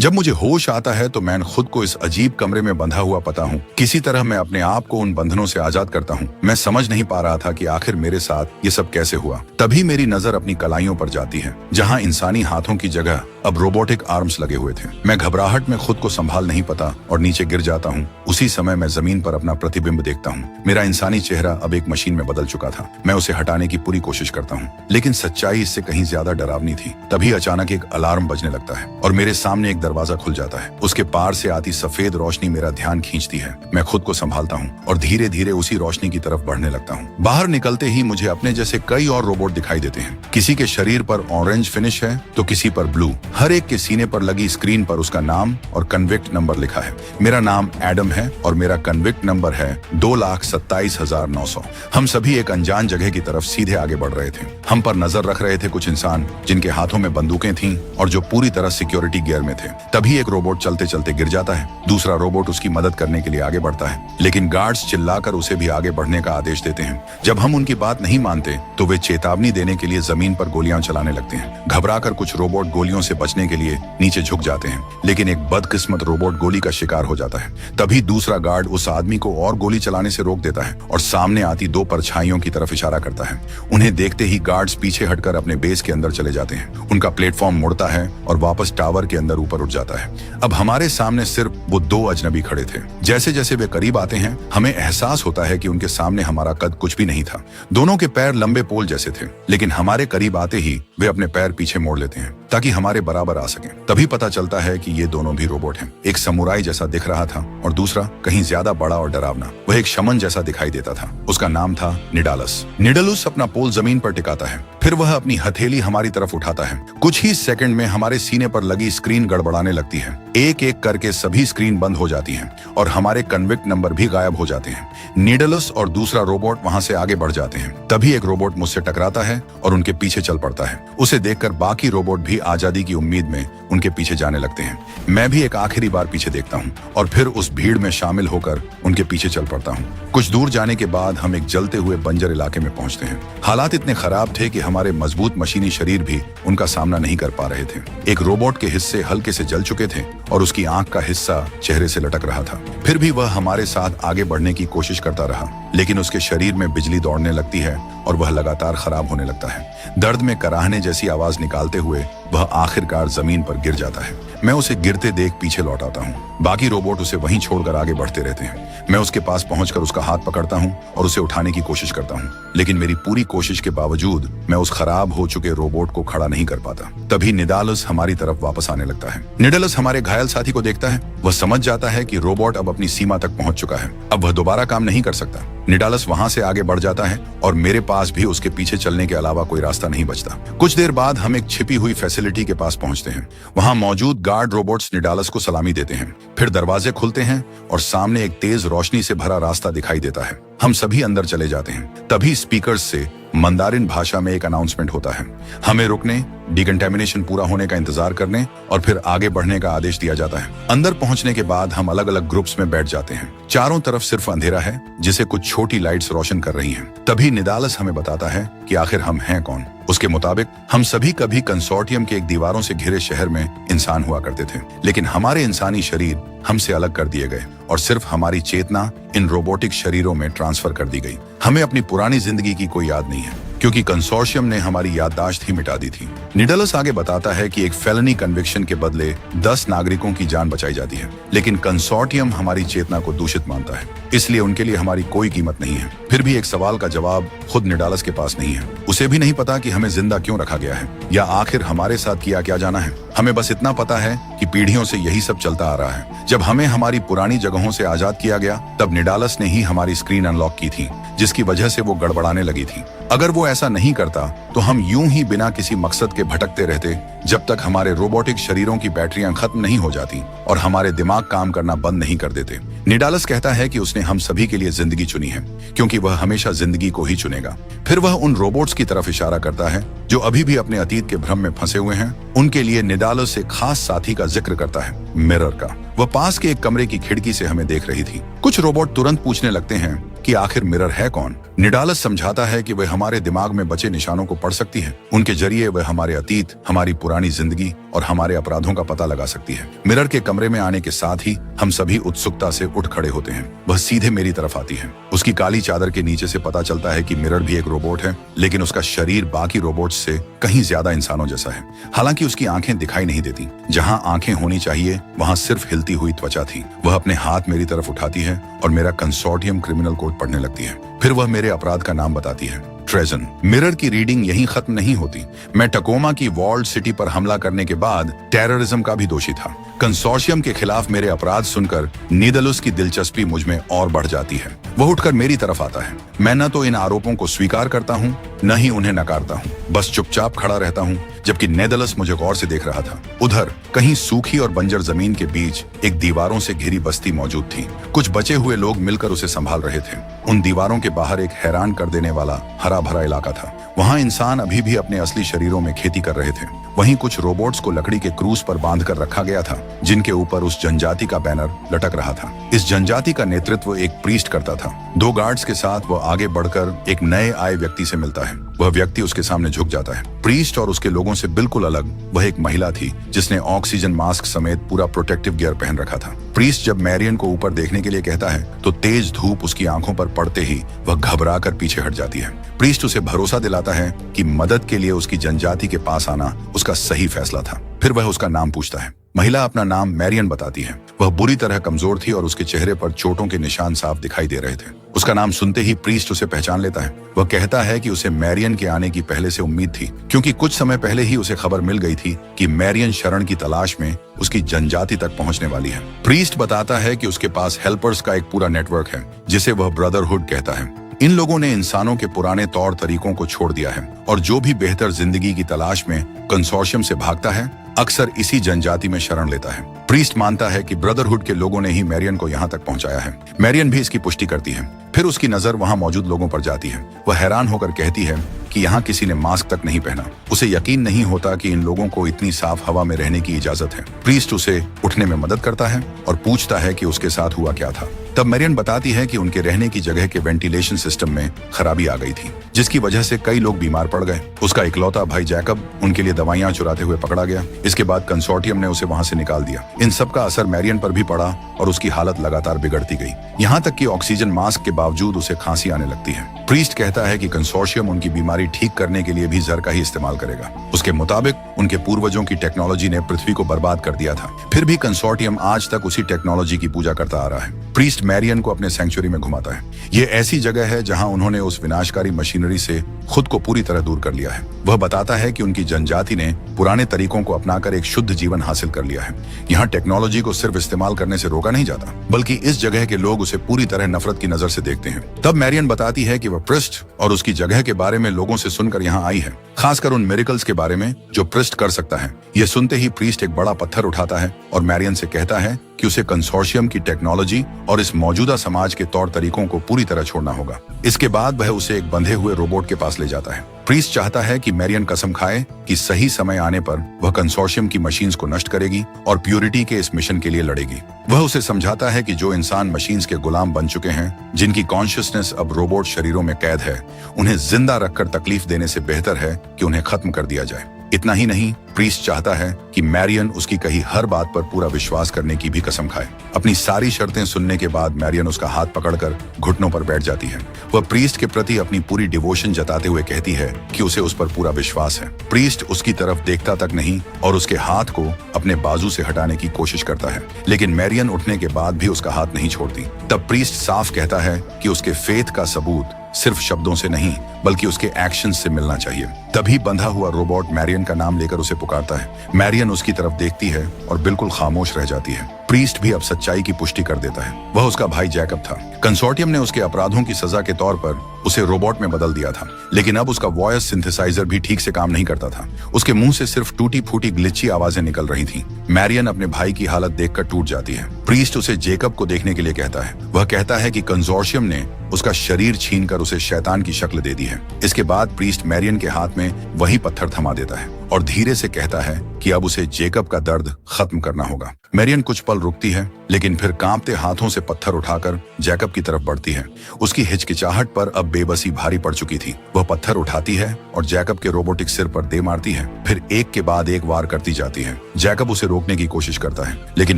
जब मुझे होश आता है तो मैं खुद को इस अजीब कमरे में बंधा हुआ पाता हूँ। किसी तरह मैं अपने आप को उन बंधनों से आजाद करता हूँ। मैं समझ नहीं पा रहा था कि आखिर मेरे साथ ये सब कैसे हुआ। तभी मेरी नजर अपनी कलाइयों पर जाती है, जहाँ इंसानी हाथों की जगह अब रोबोटिक आर्म्स लगे हुए थे। मैं घबराहट में खुद को संभाल नहीं पाता और नीचे गिर जाता हूँ। उसी समय मैं जमीन पर अपना प्रतिबिंब देखता हूँ। मेरा इंसानी चेहरा अब एक मशीन में बदल चुका था। मैं उसे हटाने की पूरी कोशिश करता हूँ, लेकिन सच्चाई इससे कहीं ज्यादा डरावनी थी। तभी अचानक एक अलार्म बजने लगता है और मेरे सामने एक दरवाजा खुल जाता है। उसके पार से आती सफेद रोशनी मेरा ध्यान खींचती है। मैं खुद को संभालता हूँ और धीरे धीरे उसी रोशनी की तरफ बढ़ने लगता हूँ। बाहर निकलते ही मुझे अपने जैसे कई और रोबोट दिखाई देते हैं। किसी के शरीर पर ऑरेंज फिनिश है तो किसी पर ब्लू। हर एक के सीने पर लगी स्क्रीन पर उसका नाम और कन्विक्ट नंबर लिखा है। मेरा नाम एडम है और मेरा कन्विक्ट नंबर है 2,27,900। हम सभी एक अनजान जगह की तरफ सीधे आगे बढ़ रहे थे। हम पर नजर रख रहे थे कुछ इंसान जिनके हाथों में बंदूकें थीं और जो पूरी तरह सिक्योरिटी गियर में थे। तभी एक रोबोट चलते चलते गिर जाता है। दूसरा रोबोट उसकी मदद करने के लिए आगे बढ़ता है, लेकिन गार्ड्स चिल्लाकर उसे भी आगे बढ़ने का आदेश देते हैं। जब हम उनकी बात नहीं मानते तो वे चेतावनी देने के लिए जमीन पर गोलियां चलाने लगते हैं। घबराकर कुछ रोबोट गोलियों से बचने के लिए नीचे झुक जाते हैं, लेकिन एक बदकिस्मत रोबोट गोली का शिकार हो जाता है। तभी दूसरा गार्ड उस आदमी को और गोली चलाने से रोक देता है और सामने आती दो परछाइयों की तरफ इशारा करता है। उन्हें देखते ही गार्ड्स पीछे हटकर अपने बेस के अंदर चले जाते हैं। उनका प्लेटफॉर्म मुड़ता है और वापस टावर के अंदर ऊपर उठ जाता है। अब हमारे सामने सिर्फ वो दो अजनबी खड़े थे। जैसे जैसे वे करीब आते हैं, हमें एहसास होता है कि उनके सामने हमारा कद कुछ भी नहीं था। दोनों के पैर लंबे पोल जैसे थे, लेकिन हमारे करीब आते ही वे अपने पैर पीछे मोड़ लेते हैं ताकि हमारे बराबर आ सकें। तभी पता चलता है कि ये दोनों भी रोबोट हैं। एक समुराई जैसा दिख रहा था और दूसरा कहीं ज्यादा बड़ा और डरावना। वह एक शमन जैसा दिखाई देता था। उसका नाम था निडालस। निडालस अपना पोल जमीन पर टिकाता है, फिर वह अपनी हथेली हमारी तरफ उठाता है। कुछ ही सेकंड में हमारे सीने पर लगी स्क्रीन गड़बड़ाने लगती है। एक एक करके सभी स्क्रीन बंद हो जाती हैं और हमारे कन्विक्ट नंबर भी गायब हो जाते हैं। निडालस और दूसरा रोबोट वहां से आगे बढ़ जाते हैं। तभी एक रोबोट मुझसे टकराता है और उनके पीछे चल पड़ता है। उसे देखकर बाकी रोबोट भी आजादी की उम्मीद में उनके पीछे जाने लगते हैं। मैं भी एक आखिरी बार पीछे देखता हूँ और फिर उस भीड़ में शामिल होकर उनके पीछे चल पड़ता हूँ। कुछ दूर जाने के बाद हम एक जलते हुए बंजर इलाके में पहुंचते हैं। हालात इतने खराब थे कि हमारे मजबूत मशीनी शरीर भी उनका सामना नहीं कर पा रहे थे। एक रोबोट के हिस्से हल्के से जल चुके थे और उसकी आंख का हिस्सा चेहरे से लटक रहा था। फिर भी वह हमारे साथ आगे बढ़ने की कोशिश करता रहा, लेकिन उसके शरीर में बिजली दौड़ने लगती है और वह लगातार खराब होने लगता है। दर्द में कराहने जैसी आवाज निकालते हुए वह आखिरकार जमीन पर गिर जाता है। मैं उसे गिरते देख पीछे लौट आता हूँ। बाकी रोबोट उसे वहीं छोड़कर आगे बढ़ते रहते हैं। मैं उसके पास पहुंचकर उसका हाथ पकड़ता हूँ और उसे उठाने की कोशिश करता हूँ, लेकिन मेरी पूरी कोशिश के बावजूद मैं उस खराब हो चुके रोबोट को खड़ा नहीं कर पाता। तभी निडालस हमारी तरफ वापस आने लगता है। निडालस हमारे घायल साथी को देखता है। वह समझ जाता है कि रोबोट अब अपनी सीमा तक पहुंच चुका है। अब वह दोबारा काम नहीं कर सकता। निडालस वहां से आगे बढ़ जाता है और मेरे पास भी उसके पीछे चलने के अलावा कोई रास्ता नहीं बचता। कुछ देर बाद हम एक छिपी हुई फैसिलिटी के पास पहुंचते हैं। वहां मौजूद गार्ड रोबोट्स निडालस को सलामी देते हैं। फिर दरवाजे खुलते हैं और सामने एक तेज रोशनी से भरा रास्ता दिखाई देता है। हम सभी अंदर चले जाते हैं। तभी स्पीकर्स से मंदारिन भाषा में एक अनाउंसमेंट होता है। हमें रुकने, डिकंटेमिनेशन पूरा होने का इंतजार करने और फिर आगे बढ़ने का आदेश दिया जाता है। अंदर पहुंचने के बाद हम अलग अलग ग्रुप्स में बैठ जाते हैं। चारों तरफ सिर्फ अंधेरा है, जिसे कुछ छोटी लाइट्स रोशन कर रही हैं। तभी निडालस हमें बताता है कि आखिर हम हैं कौन। उसके मुताबिक हम सभी कभी कंसोर्टियम के एक दीवारों से घिरे शहर में इंसान हुआ करते थे, लेकिन हमारे इंसानी शरीर हमसे अलग कर दिए गए और सिर्फ हमारी चेतना इन रोबोटिक शरीरों में ट्रांसफर कर दी गई। हमें अपनी पुरानी जिंदगी की कोई याद नहीं है, क्योंकि कंसोर्शियम ने हमारी याददाश्त ही मिटा दी थी। निडालस आगे बताता है कि एक फेलनी कन्विक्शन के बदले 10 नागरिकों की जान बचाई जाती है, लेकिन कंसोर्टियम हमारी चेतना को दूषित मानता है, इसलिए उनके लिए हमारी कोई कीमत नहीं है। फिर भी एक सवाल का जवाब खुद निडालस के पास नहीं है। उसे भी नहीं पता कि हमें जिंदा क्यों रखा गया है या आखिर हमारे साथ किया क्या जाना है। हमें बस इतना पता है कि पीढ़ियों से यही सब चलता आ रहा है। जब हमें हमारी पुरानी जगहों से आजाद किया गया, तब निडालस ने ही हमारी स्क्रीन अनलॉक की थी, जिसकी वजह से वो गड़बड़ाने लगी थी। अगर वो ऐसा नहीं करता तो हम यूं ही बिना किसी मकसद के भटकते रहते, जब तक हमारे रोबोटिक शरीरों की बैटरियां खत्म नहीं हो जाती और हमारे दिमाग काम करना बंद नहीं कर देते। निडालस कहता है कि उसने हम सभी के लिए जिंदगी चुनी है, क्योंकि वह हमेशा जिंदगी को ही चुनेगा। फिर वह उन रोबोट्स की तरफ इशारा करता है जो अभी भी अपने अतीत के भ्रम में फंसे हुए हैं। उनके लिए निडालस एक खास साथी का जिक्र करता है, मिरर का। वह पास के एक कमरे की खिड़की से हमें देख रही थी। कुछ रोबोट तुरंत पूछने लगते हैं कि आखिर मिरर है कौन। निडालस समझाता है कि वह हमारे दिमाग में बचे निशानों को पढ़ सकती है। उनके जरिए वह हमारे अतीत, हमारी पुरानी जिंदगी और हमारे अपराधों का पता लगा सकती है। मिरर के कमरे में आने के साथ ही हम सभी उत्सुकता से उठ खड़े होते हैं। वह सीधे मेरी तरफ आती है। उसकी काली चादर के नीचे से पता चलता है कि मिरर भी एक रोबोट है, लेकिन उसका शरीर बाकी रोबोट्स से कहीं ज्यादा इंसानों जैसा है। हालांकि उसकी आंखें दिखाई नहीं देती। जहां आंखें होनी चाहिए वहां सिर्फ हिलती हुई त्वचा थी। वह अपने हाथ मेरी तरफ उठाती है और मेरा कंसोर्टियम क्रिमिनल कोड पढ़ने लगती है। फिर वह मेरे अपराध का नाम बताती है, ट्रेजन। मिरर की रीडिंग यहीं खत्म नहीं होती। मैं टकोमा की वॉल्ड सिटी पर हमला करने के बाद टेररिज्म का भी दोषी था। कंसोर्शियम के खिलाफ मेरे अपराध सुनकर नीदलुस की दिलचस्पी मुझ में और बढ़ जाती है। वह उठकर मेरी तरफ आता है। मैं न तो इन आरोपों को स्वीकार करता हूँ, न ही उन्हें नकारता हूँ। बस चुपचाप खड़ा रहता हूँ, जबकि नेदलस मुझे गौर से देख रहा था। उधर कहीं सूखी और बंजर जमीन के बीच एक दीवारों से घिरी बस्ती मौजूद थी। कुछ बचे हुए लोग मिलकर उसे संभाल रहे थे। उन दीवारों के बाहर एक हैरान कर देने वाला हरा भरा इलाका था। वहाँ इंसान अभी भी अपने असली शरीरों में खेती कर रहे थे। वहीं कुछ रोबोट्स को लकड़ी के क्रूज पर बांधकर रखा गया था, जिनके ऊपर उस जनजाति का बैनर लटक रहा था। इस जनजाति का नेतृत्व एक प्रीस्ट करता था। 2 गार्ड्स के साथ वह आगे बढ़कर एक नए आए व्यक्ति से मिलता है। वह व्यक्ति उसके सामने झुक जाता है। प्रीस्ट और उसके लोगों से बिल्कुल अलग वह एक महिला थी, जिसने ऑक्सीजन मास्क समेत पूरा प्रोटेक्टिव गियर पहन रखा था। प्रीस्ट जब मैरियन को ऊपर देखने के लिए कहता है तो तेज धूप उसकी आंखों पर पड़ते ही वह घबराकर पीछे हट जाती है। प्रीस्ट उसे भरोसा दिलाता है कि मदद के लिए उसकी जनजाति के पास आना उसका सही फैसला था। फिर वह उसका नाम पूछता है। महिला अपना नाम मैरियन बताती है। वह बुरी तरह कमजोर थी और उसके चेहरे पर चोटों के निशान साफ दिखाई दे रहे थे। उसका नाम सुनते ही प्रीस्ट उसे पहचान लेता है। वह कहता है कि उसे मैरियन के आने की पहले से उम्मीद थी, क्योंकि कुछ समय पहले ही उसे खबर मिल गई थी कि मैरियन शरण की तलाश में उसकी जनजाति तक पहुंचने वाली है। प्रीस्ट बताता है कि उसके पास हेल्पर्स का एक पूरा नेटवर्क है, जिसे वह ब्रदरहुड कहता है। इन लोगों ने इंसानों के पुराने तौर तरीकों को छोड़ दिया है और जो भी बेहतर जिंदगी की तलाश में कंसोर्शियम से भागता है, अक्सर इसी जनजाति में शरण लेता है। प्रीस्ट मानता है कि ब्रदरहुड के लोगों ने ही मैरियन को यहाँ तक पहुंचाया है। मैरियन भी इसकी पुष्टि करती है। फिर उसकी नजर वहाँ मौजूद लोगों पर जाती है। वह हैरान होकर कहती है कि यहाँ किसी ने मास्क तक नहीं पहना। उसे यकीन नहीं होता कि इन लोगों को इतनी साफ हवा में रहने की इजाजत है। प्रीस्ट उसे उठने में मदद करता है और पूछता है कि उसके साथ हुआ क्या था। तब मैरियन बताती है कि उनके रहने की जगह के वेंटिलेशन सिस्टम में खराबी आ गई थी, जिसकी वजह से कई लोग बीमार पड़ गए। उसका इकलौता भाई जैकब उनके लिए दवाइयां चुराते हुए पकड़ा गया। इसके बाद कंसोर्टियम ने उसे वहां से निकाल दिया। इन सब का असर मैरियन पर भी पड़ा और उसकी हालत लगातार बिगड़ती गई, यहाँ तक कि ऑक्सीजन मास्क के बावजूद उसे खांसी आने लगती है। प्रीस्ट कहता है कि कंसोर्शियम उनकी बीमारी ठीक करने के लिए भी जहर का ही इस्तेमाल करेगा। उसके मुताबिक उनके पूर्वजों की टेक्नोलॉजी ने पृथ्वी को बर्बाद कर दिया था। फिर भी कंसोर्टियम आज तक उसी टेक्नोलॉजी की पूजा करता आ रहा है। प्रीस्ट मैरियन को अपने सैंक्चुरी में घुमाता है। ये ऐसी जगह है जहां उन्होंने उस विनाशकारी मशीनरी से खुद को पूरी तरह दूर कर लिया है। वह बताता है कि उनकी जनजाति ने पुराने तरीकों को अपनाकर एक शुद्ध जीवन हासिल कर लिया है। यहाँ टेक्नोलॉजी को सिर्फ इस्तेमाल करने से रोका नहीं जाता, बल्कि इस जगह के लोग उसे पूरी तरह नफरत की नजर से देखते हैं। तब मैरियन बताती है कि वह प्रिस्ट और उसकी जगह के बारे में लोगों से सुनकर यहाँ आई है, खासकर उन मिरेकल्स के बारे में जो प्रिस्ट कर सकता है। यह सुनते ही प्रीस्ट एक बड़ा पत्थर उठाता है और मैरियन से कहता है कि उसे कंसोर्शियम की टेक्नोलॉजी और इस मौजूदा समाज के तौर तरीकों को पूरी तरह छोड़ना होगा। इसके बाद वह उसे एक बंधे हुए रोबोट के पास ले जाता है। प्रीस्ट चाहता है कि मैरियन कसम खाए कि सही समय आने पर वह कंसोर्शियम की मशीन्स को नष्ट करेगी और प्यूरिटी के इस मिशन के लिए लड़ेगी। वह उसे समझाता है कि जो इंसान मशीन्स के गुलाम बन चुके हैं, जिनकी कॉन्शियसनेस अब रोबोट शरीरों में कैद है, उन्हें जिंदा रखकर तकलीफ देने से बेहतर है कि उन्हें खत्म कर दिया जाए। इतना ही नहीं, प्रीस्ट चाहता है कि मैरियन उसकी कही हर बात पर पूरा विश्वास करने की भी कसम खाए। अपनी सारी शर्तें सुनने के बाद मैरियन उसका हाथ पकड़कर घुटनों पर बैठ जाती है। वह प्रीस्ट के प्रति अपनी पूरी डिवोशन जताते हुए कहती है कि उसे उस पर पूरा विश्वास है। प्रीस्ट उसकी तरफ देखता तक नहीं और उसके हाथ को अपने बाजू से हटाने की कोशिश करता है, लेकिन मैरियन उठने के बाद भी उसका हाथ नहीं छोड़ती। तब प्रीस्ट साफ कहता है कि उसके फेथ का सबूत सिर्फ शब्दों से नहीं, बल्कि उसके एक्शन से मिलना चाहिए। तभी बंधा हुआ रोबोट मैरियन का नाम लेकर उसे पुकारता है। मैरियन उसकी तरफ देखती है और बिल्कुल खामोश रह जाती है। प्रीस्ट भी अब सच्चाई की पुष्टि कर देता है। वह उसका भाई जैकब था। कंसोर्टियम ने उसके अपराधों की सजा के तौर पर उसे रोबोट में बदल दिया था, लेकिन अब उसका वॉइस सिंथेसाइजर भी ठीक से काम नहीं करता था। उसके मुंह से सिर्फ टूटी फूटी ग्लिची आवाजें निकल रही थीं। मैरियन अपने भाई की हालत देखकर टूट जाती है। प्रीस्ट उसे जेकब को देखने के लिए कहता है। वह कहता है कि कंसोर्शियम ने उसका शरीर छीनकर उसे शैतान की शक्ल दे दी है। इसके बाद प्रीस्ट मैरियन के हाथ में वही पत्थर थमा देता है और धीरे से कहता है कि अब उसे जेकब का दर्द खत्म करना होगा। मैरियन कुछ पल रुकती है, लेकिन फिर कांपते हाथों से पत्थर उठाकर जैकब की तरफ बढ़ती है। उसकी हिचकिचाहट पर अब बेबसी भारी पड़ चुकी थी। वह पत्थर उठाती है और जैकब के रोबोटिक सिर पर दे मारती है, फिर एक के बाद एक वार करती जाती है। जैकब उसे रोकने की कोशिश करता है, लेकिन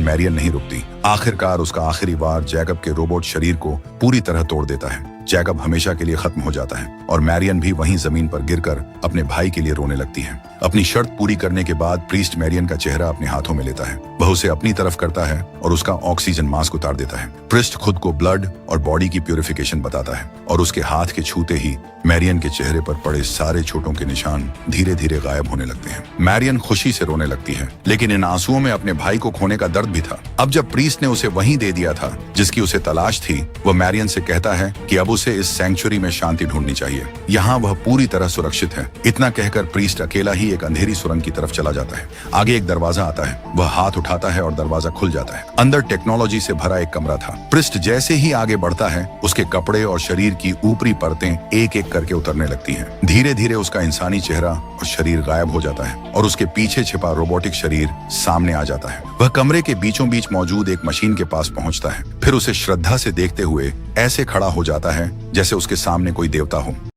मैरियन नहीं रुकती। आखिरकार उसका आखिरी वार जैकब के रोबोट शरीर को पूरी तरह तोड़ देता है। जैकब हमेशा के लिए खत्म हो जाता है और मैरियन भी वहीं जमीन पर गिरकर अपने भाई के लिए रोने लगती है। अपनी शर्त पूरी करने के बाद प्रीस्ट मैरियन का चेहरा अपने हाथों में लेता है। वह उसे अपनी तरफ करता है और उसका ऑक्सीजन मास्क उतार देता है। प्रीस्ट खुद को ब्लड और बॉडी की प्यूरिफिकेशन बताता है और उसके हाथ के छूते ही मैरियन के चेहरे पर पड़े सारे चोटों के निशान धीरे धीरे गायब होने लगते हैं। मैरियन खुशी से रोने लगती है, लेकिन इन आंसुओं में अपने भाई को खोने का दर्द भी था। अब जब प्रीस्ट ने उसे वहीं दे दिया था जिसकी उसे तलाश थी, वह मैरियन से कहता है कि अब उसे इस सैंक्चुरी में शांति ढूंढनी चाहिए। यहाँ वह पूरी तरह सुरक्षित है। इतना कहकर प्रीस्ट अकेला ही एक अंधेरी सुरंग की तरफ चला जाता है। आगे एक दरवाजा आता है। वह हाथ उठाता है और दरवाजा खुल जाता है। अंदर टेक्नोलॉजी से भरा एक कमरा था। प्रीस्ट जैसे ही आगे बढ़ता है, उसके कपड़े और शरीर की ऊपरी परतें एक एक करके उतरने लगती हैं। धीरे धीरे उसका इंसानी चेहरा और शरीर गायब हो जाता है और उसके पीछे छिपा रोबोटिक शरीर सामने आ जाता है। वह कमरे के बीचों बीच मौजूद एक मशीन के पास पहुंचता है, फिर उसे श्रद्धा से देखते हुए ऐसे खड़ा हो जाता है जैसे उसके सामने कोई देवता हो।